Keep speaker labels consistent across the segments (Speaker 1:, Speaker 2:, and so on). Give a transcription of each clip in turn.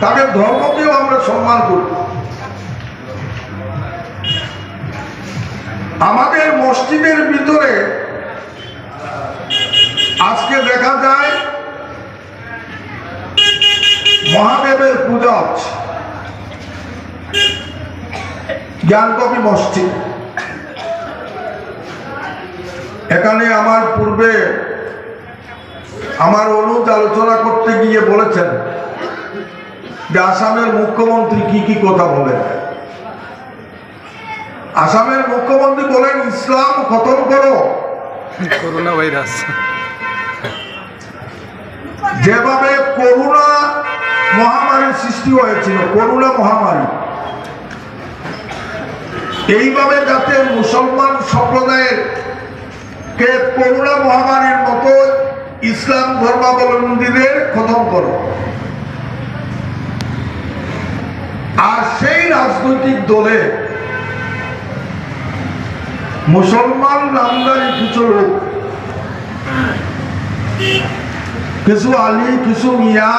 Speaker 1: তাদের ধর্মকেও আমরা সম্মান করি। আমাদের মসজিদের ভিতরে আজকে দেখা যায় মহাদেবের পূজা হচ্ছে জ্ঞানকবি মসজিদ। এখানে আমার পূর্বে আমার অনুজ আলোচনা করতে গিয়ে বলেছেন যে আসামের মুখ্যমন্ত্রী কি কি কথা বলেন। আসামের মুখ্যমন্ত্রী বলেন ইসলাম খতম করো,
Speaker 2: করোনা ভাইরাস।
Speaker 1: যেভাবে করোনা মহামারীর সৃষ্টি হয়েছিল, করোনা মহামারী, এইভাবে যাতে মুসলমান সম্প্রদায়ের কে করোনা মহামারীর মতো ইসলাম ধর্মাবলম্বীদের খতম করো। আর সেই রাজনৈতিক দলে মুসলমান নামদারি কিছু লোক, কিছু আলী, কিছু মিয়া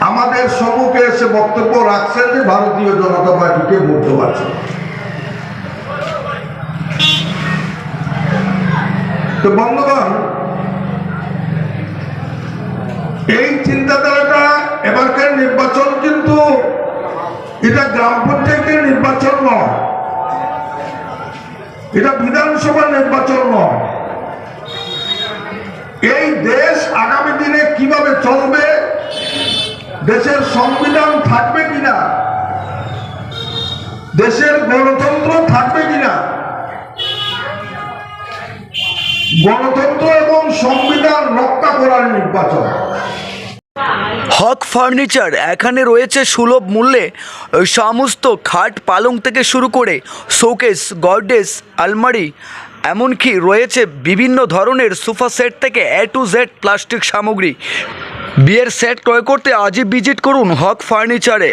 Speaker 1: আমাদের সম্মুখে এসে বক্তব্য রাখছেন যে ভারতীয় জনতা পার্টিকে ভোট দেওয়াচ্ছে। তো বন্ধুগণ, এই চিন্তাধারাটা এবারকার নির্বাচন কিন্তু এটা গ্রাম পঞ্চায়েতের নির্বাচন নয়, এটা বিধানসভা নির্বাচন নয়। এই দেশ আগামী দিনে কিভাবে চলবে, দেশের সংবিধান থাকবে কিনা, দেশের গণতন্ত্র থাকবে কিনা, গণতন্ত্র এবং সংবিধান রক্ষা করার নির্বাচন।
Speaker 3: হক ফার্নিচার এখানে রয়েছে সুলভ মূল্যে সমস্ত খাট পালং থেকে শুরু করে শোকেস, গডরেজ, আলমারি, এমনকি রয়েছে বিভিন্ন ধরনের সোফা সেট থেকে A to Z প্লাস্টিক সামগ্রী। বিয়ের সেট ক্রয় করতে আজই ভিজিট করুন হক ফার্নিচারে।